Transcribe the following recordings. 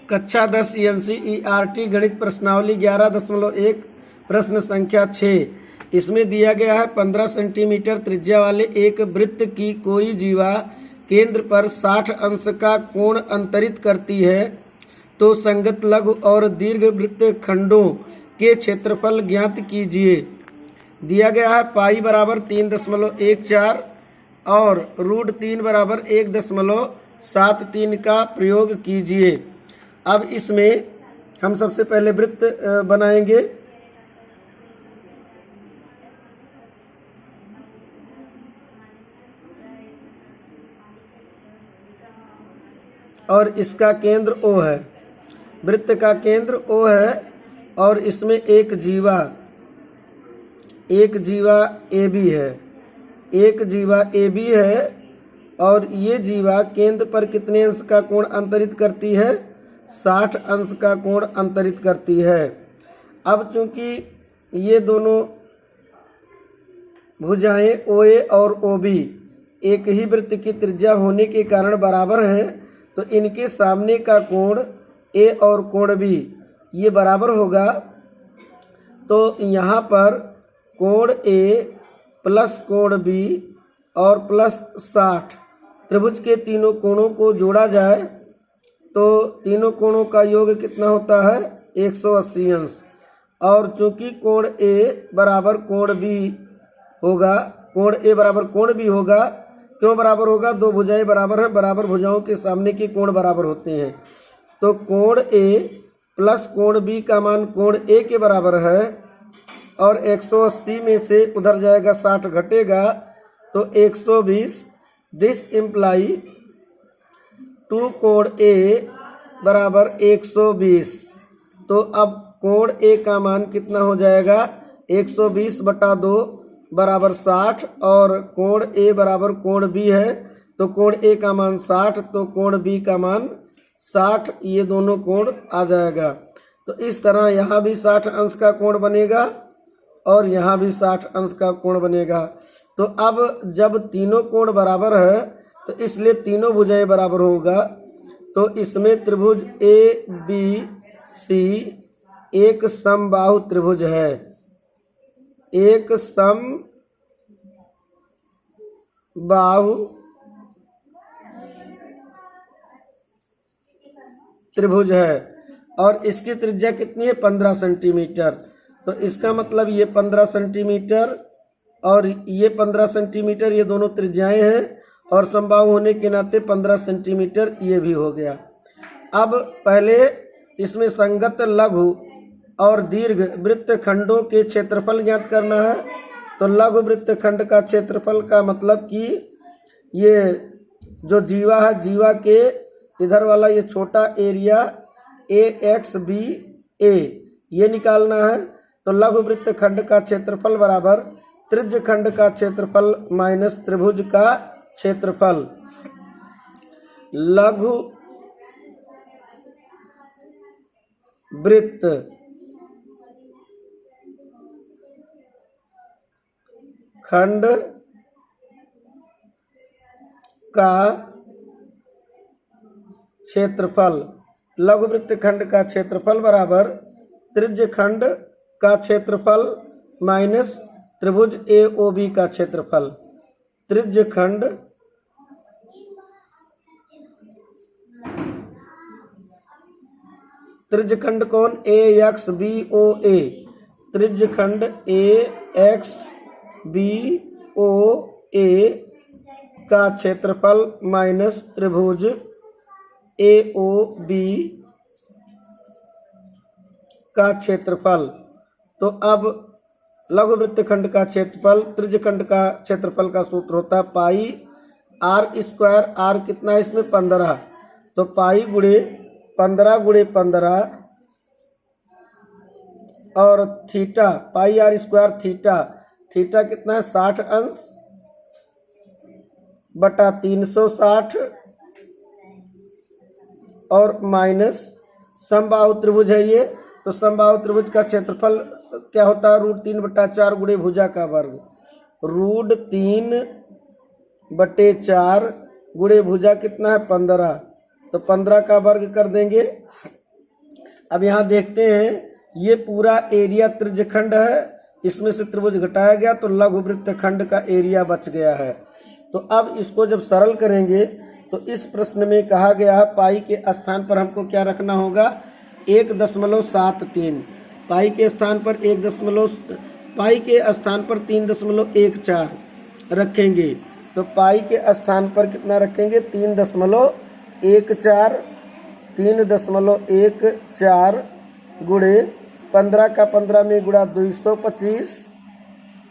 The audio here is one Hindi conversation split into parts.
कक्षा 10 NCERT गणित प्रश्नावली 11.1 प्रश्न संख्या 6। इसमें दिया गया है 15 सेंटीमीटर त्रिज्या वाले एक वृत्त की कोई जीवा केंद्र पर 60 अंश का कोण अंतरित करती है, तो संगत लघु और दीर्घ वृत्त खंडों के क्षेत्रफल ज्ञात कीजिए। दिया गया है पाई बराबर 3.14 और √3 बराबर 1.73 का प्रयोग कीजिए। अब इसमें हम सबसे पहले वृत्त बनाएंगे। और इसका केंद्र O है, वृत्त का केंद्र O है और इसमें एक जीवा AB है, एक जीवा AB है और ये जीवा केंद्र पर कितने अंश का कोण अंतरित करती है? 60 अंश का कोण अंतरित करती है। अब चूंकि ये दोनों भुजाएं OA और OB एक ही वृत्त की त्रिज्या होने के कारण बराबर हैं, तो इनके सामने का कोण A और कोण B ये बराबर होगा। तो यहाँ पर कोण A प्लस कोण B और प्लस 60 त्रिभुज के तीनों कोणों को जोड़ा जाए तो तीनों कोणों का योग कितना होता है? 180 अंश। और चूंकि कोण A बराबर कोण B होगा, कोण A बराबर कोण B होगा। क्यों बराबर होगा? दो भुजाएं बराबर हैं, बराबर भुजाओं के सामने के कोण बराबर होते हैं। तो कोण A प्लस कोण B का मान कोण A के बराबर है और 180 में से उधर जाएगा 60 घटेगा तो 120। दिस इम्प्लाई 2 कोण A बराबर 120। तो अब कोण A का मान कितना हो जाएगा? 120/2 बराबर 60 और कोण A बराबर कोण B है, तो कोण A का मान 60 तो कोण B का मान 60, ये दोनों कोण आ जाएगा। तो इस तरह यहाँ भी 60 अंश का कोण बनेगा और यहाँ भी 60 अंश का कोण बनेगा। तो अब जब तीनों कोण बराबर है तो इसलिए तीनों भुजाएं बराबर होगा। तो इसमें त्रिभुज ABC एक समबाहु त्रिभुज है, एक समबाहु त्रिभुज है और इसकी त्रिज्या कितनी है? 15 सेंटीमीटर। तो इसका मतलब ये 15 सेंटीमीटर और ये 15 सेंटीमीटर, ये दोनों त्रिज्याएं हैं और समबाहु होने के नाते 15 सेंटीमीटर ये भी हो गया। अब पहले इसमें संगत लघु और दीर्घ वृत्त खंडों के क्षेत्रफल ज्ञात करना है। तो लघु वृत्त खंड का क्षेत्रफल का मतलब कि ये जो जीवा है, जीवा के इधर वाला ये छोटा एरिया AXBA ये निकालना है। तो लघु वृत्त खंड का क्षेत्रफल बराबर त्रिज्य खंड का क्षेत्रफल माइनस त्रिभुज का क्षेत्रफल। लघु वृत्त खंड का क्षेत्रफल, लघु वृत्त खंड का क्षेत्रफल बराबर त्रिज्य खंड का क्षेत्रफल माइनस त्रिभुज AOB का क्षेत्रफल। त्रिज्य खंड कौन? AXBOA। त्रिज्य खंड AXBOA का क्षेत्रफल माइनस त्रिभुज AOB का क्षेत्रफल। तो अब लघु वृत्त खंड का क्षेत्रफल त्रिज्य खंड का क्षेत्रफल का सूत्र होता है पाई R²। R कितना है इसमें? 15। तो पाई गुणे 15 और थीटा, पाई R² थीटा, थीटा कितना है? 60 अंश बटा 360 और माइनस समबाहु त्रिभुज है ये। तो समबाहु त्रिभुज का क्षेत्रफल क्या होता है? √3/4 गुणे भुजा का वर्ग। √3/4 गुणे भुजा कितना है? 15। तो 15 का वर्ग कर देंगे। अब यहाँ देखते हैं, ये पूरा एरिया त्रिज्यखंड है, इसमें से त्रिभुज घटाया गया तो लघु वृत्तखंड का एरिया बच गया है। तो अब इसको जब सरल करेंगे तो इस प्रश्न में कहा गया है पाई के स्थान पर हमको क्या रखना होगा, 1.73। पाई के स्थान पर 3.14 रखेंगे। तो पाई के स्थान पर कितना रखेंगे, 3.14। 3.14 गुणे 15 का 15 में गुणा 225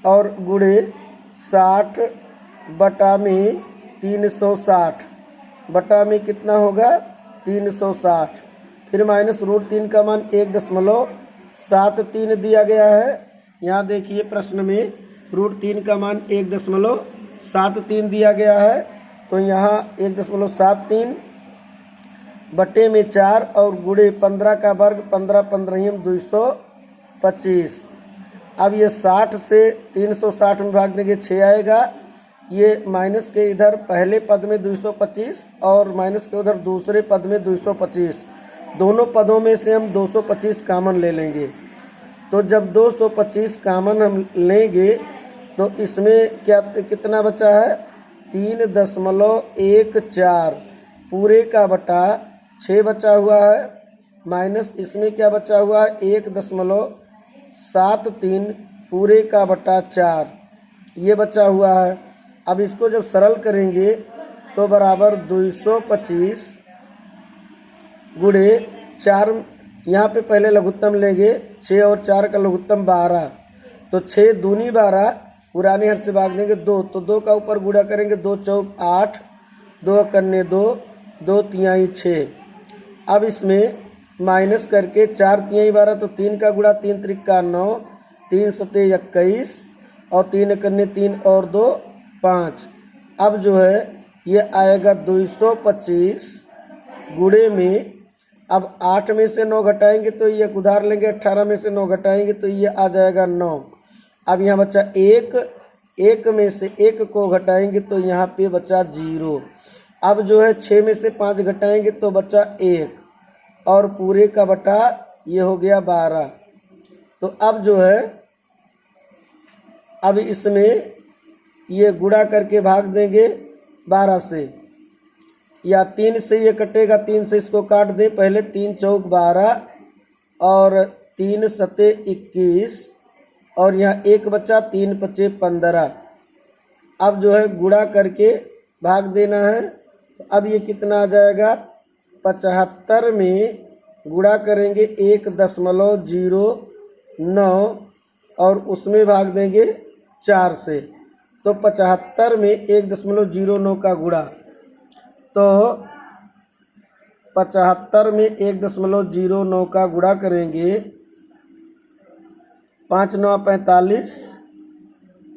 और गुणे 60 बटा में 360 बटा में कितना होगा 360। फिर माइनस √3 का मान 1.73 दिया गया है। यहाँ देखिए प्रश्न में √3 का मान 1.73 दिया गया है। तो यहाँ 1.73 बटे में 4 और गुणे 15 का वर्ग 15 15 225। अब ये 60 से 360 में भाग देंगे 6 आएगा। ये माइनस के इधर पहले पद में 225 और माइनस के उधर दूसरे पद में 225, दोनों पदों में से हम 225 कॉमन ले लेंगे। तो जब 225 कॉमन हम लेंगे तो इसमें क्या कितना बचा है, 3.14 पूरे का बटा 6 बचा हुआ है, माइनस इसमें क्या बचा हुआ है 1.73 पूरे का बटा 4 ये बचा हुआ है। अब इसको जब सरल करेंगे तो बराबर 225 गुणे 4, यहाँ पे पहले लघुत्तम लेंगे, 6 और 4 का लघुत्तम 12, तो 6 दूनी 12 पुराने हर से भाग देंगे 2, तो 2 का ऊपर गुणा करेंगे 2 चौक 8, 2 कन्ने 2, 2 तिहाई 6। अब इसमें माइनस करके 4 तिहाई 12 तो 3 का गुणा 3 त्रिका 9, 3 सते 21 और 3 कन्ने 3 और 2 5। अब जो है ये आएगा 225 गुणे में, अब 8 में से 9 घटाएंगे तो ये उधार लेंगे, 18 में से 9 घटाएंगे तो ये आ जाएगा 9। अब यहाँ बचा 1 में से 1 को घटाएंगे तो यहाँ पे बचा 0। अब जो है 6 में से 5 घटाएंगे तो बचा 1 और पूरे का बटा ये हो गया 12। तो अब जो है अब इसमें ये गुणा करके भाग देंगे 12 से, या 3 से ये कटेगा, 3 से इसको काट दें, पहले 3 चौक 12 और 3 सते 21 और यहाँ 1 बचा, 3 पचे 15। अब जो है गुणा करके भाग देना है। तो अब ये कितना आ जाएगा, 75 में गुणा करेंगे 1.09 और उसमें भाग देंगे 4 से, तो 75 में 1.09 का गुणा, तो 75 में 1.09 का गुणा करेंगे, 5 9 45,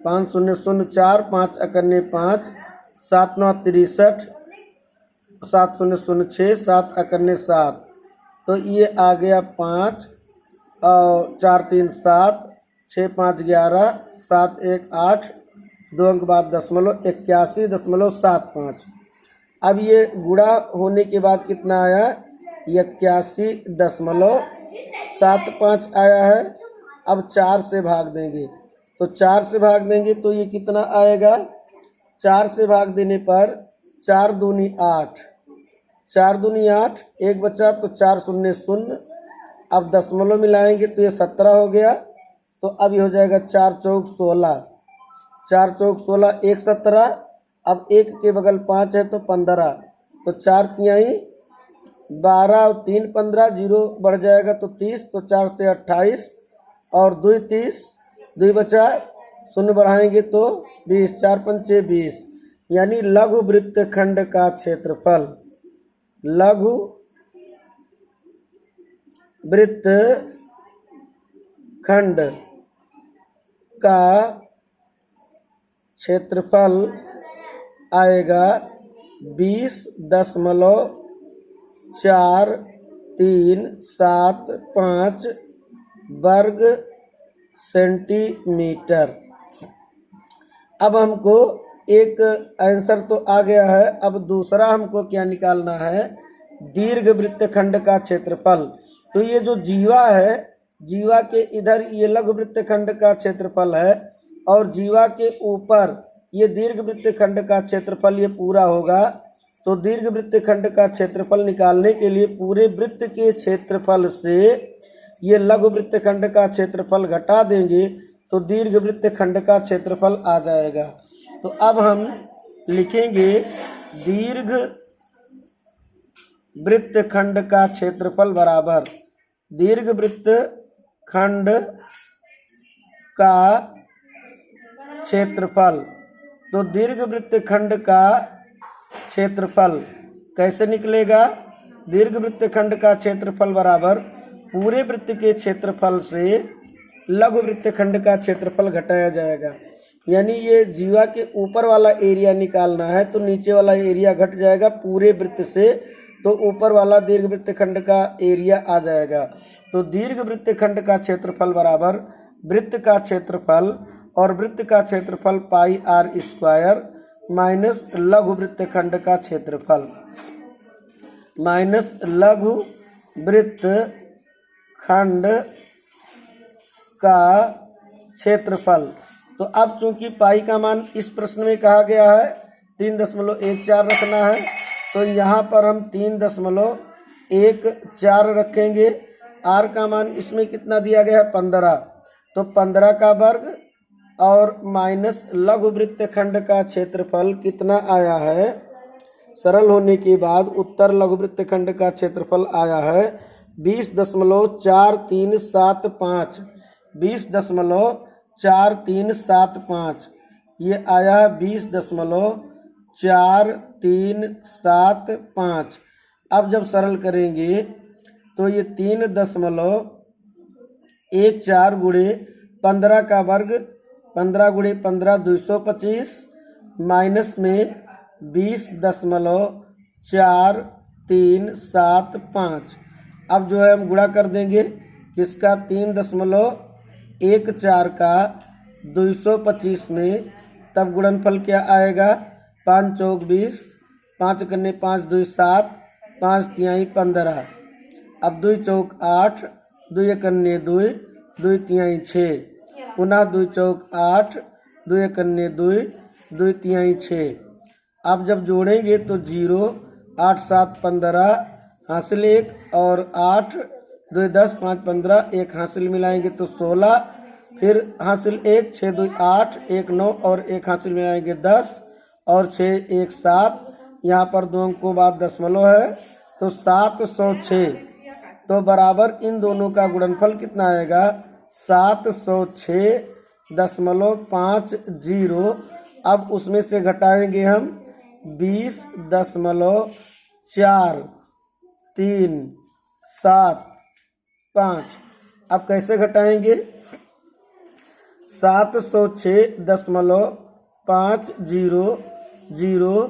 5 0 0 4, 5 अकन्ने 5, 7 9 63, 7 0 0 6, 7 अकन्ने 7, तो ये आ गया 5 और 4 3 7, 6 5 11, 7 1 8, 2 अंक बाद 81.75। अब ये गुणा होने के बाद कितना आया, 81.75 आया है। अब 4 से भाग देंगे, तो 4 से भाग देंगे तो ये कितना आएगा, 4 से भाग देने पर 4 दूनी 8, 4 दूनी 8, 1 बचा तो 4 0 0। अब दशमलव मिलाएंगे तो ये 17 हो गया। तो अब ये हो जाएगा 4 चौक 16, 4 चौक 16, 1 17। अब 1 के बगल 5 है तो 15, तो 4 तिहाई 12 और 3 15, 0 बढ़ जाएगा तो 30, तो 4 से 28 और 2 30, 2 बचा, 0 बढ़ाएंगे तो 20, 4 पंचे 20। यानी लघु वृत्तखंड का क्षेत्रफल, लघु वृत्तखंड का क्षेत्रफल आएगा 20.4375 वर्ग सेंटीमीटर। अब हमको एक आंसर तो आ गया है, अब दूसरा हमको क्या निकालना है दीर्घ वृत्तखंड का क्षेत्रफल। तो ये जो जीवा है, जीवा के इधर ये लघु वृत्तखंड का क्षेत्रफल है और जीवा के ऊपर ये दीर्घ वृत्तखंड का क्षेत्रफल ये पूरा होगा। तो दीर्घ वृत्तखंड का क्षेत्रफल निकालने के लिए पूरे वृत्त के क्षेत्रफल से ये लघु वृत्तखंड का क्षेत्रफल घटा देंगे तो दीर्घ वृत्तखंड का क्षेत्रफल आ जाएगा। तो अब हम लिखेंगे दीर्घ वृत्तखंड का क्षेत्रफल बराबर दीर्घ वृत्तखंड का क्षेत्रफल। तो दीर्घ वृत्तखंड का क्षेत्रफल कैसे निकलेगा? दीर्घ वृत्तखंड का क्षेत्रफल बराबर पूरे वृत्त के क्षेत्रफल से लघु वृत्तखंड का क्षेत्रफल घटाया जाएगा। यानी ये जीवा के ऊपर वाला एरिया निकालना है तो नीचे वाला एरिया घट जाएगा पूरे वृत्त से, तो ऊपर वाला दीर्घ वृत्तखंड का एरिया आ जाएगा। तो दीर्घ वृत्तखंड का क्षेत्रफल बराबर वृत्त का क्षेत्रफल और वृत्त का क्षेत्रफल पाई आर स्क्वायर माइनस लघु वृत्तखंड का क्षेत्रफल माइनस लघु वृत्तखंड का क्षेत्रफल। तो अब चूंकि पाई का मान इस प्रश्न में कहा गया है 3.14 रखना है, तो यहाँ पर हम 3.14 रखेंगे। आर का मान इसमें कितना दिया गया है 15, तो 15 का वर्ग और माइनस लघु वृत्तखंड का क्षेत्रफल कितना आया है। सरल होने के बाद उत्तर लघु वृत्तखंड का क्षेत्रफल आया है 20.4375 20.4375 ये आया है 20.4375। अब जब सरल करेंगे तो ये 3.14 गुणे 15 का वर्ग 15 गुणे 15 225 माइनस में 20.4375। अब जो है हम गुणा कर देंगे किसका 3.14 का 225 में, तब गुणनफल क्या आएगा 5 चौक 20, 5 कन्ने 5 2 7, 5 तिहाई 15। अब 2 चौक 8, 2 कन्ने 2, 2 तिहाई 6, पुनः 2 चौक 8, 2 कन्ने 2, 2 तिहाई 6। अब जब जोड़ेंगे तो 0 8 7 15 हासिल 1 और 8 2 10 5 15 1 हासिल मिलाएंगे तो 16, फिर हासिल 1 6 2 8 1 9 और 1 हासिल मिलाएंगे 10 और 6 1 7। यहाँ पर 2 अंकों बाद दशमलव है तो 706। तो बराबर इन दोनों का गुणनफल कितना आएगा 706.50। अब उसमें से घटाएंगे हम 20.4375। अब कैसे घटाएंगे 706.500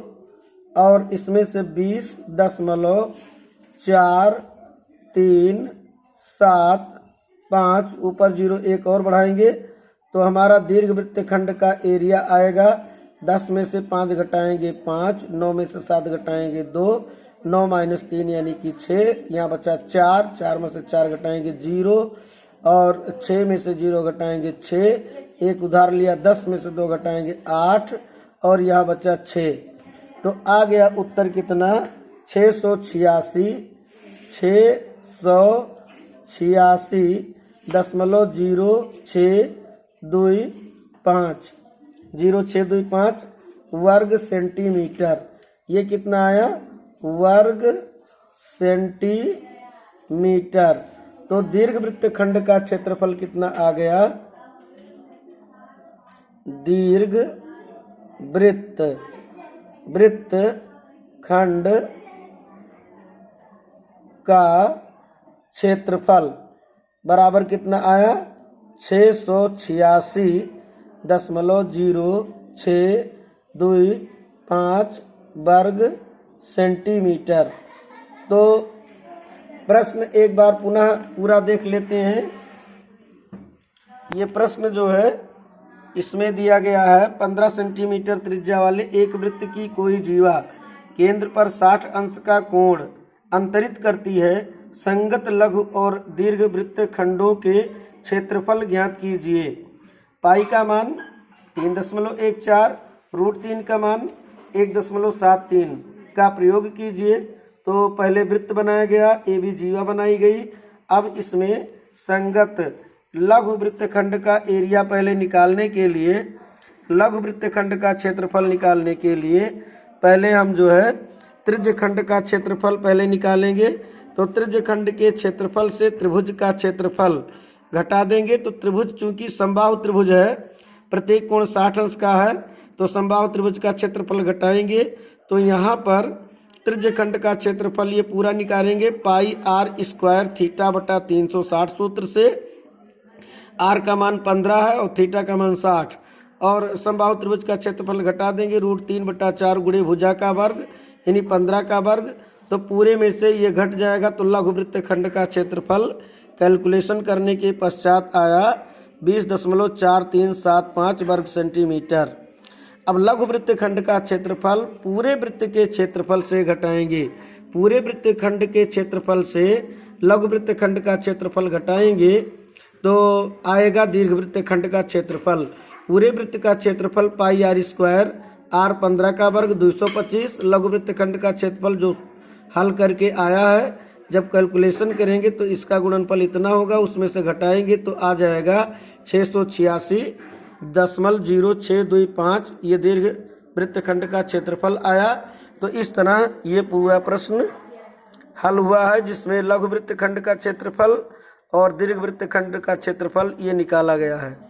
और इसमें से 20.4375 ऊपर 0 एक और बढ़ाएंगे तो हमारा दीर्घ वृत्तखंड का एरिया आएगा। 10 में से 5 घटाएंगे 5, 9 में से 7 घटाएंगे 2, 9 माइनस 3 यानी कि 6, यहाँ बचा 4, 4 में से 4 घटाएंगे 0 और 6 में से 0 घटाएंगे 6, एक उधार लिया 10 में से 2 घटाएंगे 8 और यहाँ बचा 6। तो आ गया उत्तर कितना 686.0625 0625 वर्ग सेंटीमीटर। ये कितना आया वर्ग सेंटीमीटर। तो दीर्घ वृत्तखंड का क्षेत्रफल कितना आ गया दीर्घ वृत्तखंड का क्षेत्रफल बराबर कितना आया 686.0625 वर्ग सेंटीमीटर। तो प्रश्न एक बार पुनः पूरा देख लेते हैं। ये प्रश्न जो है इसमें दिया गया है 15 सेंटीमीटर त्रिज्या वाले एक वृत्त की कोई जीवा केंद्र पर 60 अंश का कोण अंतरित करती है। संगत लघु और दीर्घ वृत्त खंडों के क्षेत्रफल ज्ञात कीजिए। पाई का मान 3.14, √3 का मान 1.73 का प्रयोग कीजिए। तो पहले वृत्त बनाया गया, ए बी जीवा बनाई गई। अब इसमें संगत लघु वृत्तखंड का एरिया पहले निकालने के लिए, लघु वृत्तखंड का क्षेत्रफल निकालने के लिए पहले हम जो है त्रिज्य खंड का क्षेत्रफल पहले निकालेंगे। तो त्रिज्य खंड के क्षेत्रफल से त्रिभुज का क्षेत्रफल घटा देंगे। तो त्रिभुज चूंकि समबाहु त्रिभुज है, प्रत्येक कोण 60 अंश का है, तो समबाहु त्रिभुज का क्षेत्रफल घटाएंगे। तो यहाँ पर त्रिज्य खंड का क्षेत्रफल ये पूरा निकालेंगे पाई आर स्क्वायर थीटा बटा 360 सूत्र से। आर का मान 15 है और थीटा का मान 60, और समबाहु त्रिभुज का क्षेत्रफल घटा देंगे √3/4 गुणे भुजा का वर्ग यानी 15 का वर्ग। तो पूरे में से ये घट जाएगा। तो लघु वृत्तखंड का क्षेत्रफल कैलकुलेशन करने के पश्चात आया 20.4375 वर्ग सेंटीमीटर। अब लघु वृत्तखंड का क्षेत्रफल पूरे वृत्त के क्षेत्रफल से घटाएंगे। पूरे वृत्तखंड के क्षेत्रफल से लघु वृत्तखंड का क्षेत्रफल घटाएंगे तो आएगा दीर्घ वृत्तखंड का क्षेत्रफल। पूरे वृत्त का क्षेत्रफल पाई आर स्क्वायर, आर 15 का वर्ग 225। लघु वृत्तखंड का क्षेत्रफल जो हल करके आया है, जब कैलकुलेशन करेंगे तो इसका गुणनफल इतना होगा, उसमें से घटाएंगे तो आ जाएगा 686.0625। ये दीर्घ वृत्तखंड का क्षेत्रफल आया। तो इस तरह ये पूरा प्रश्न हल हुआ है, जिसमें लघु वृत्तखंड का क्षेत्रफल और दीर्घ वृत्तखंड का क्षेत्रफल ये निकाला गया है।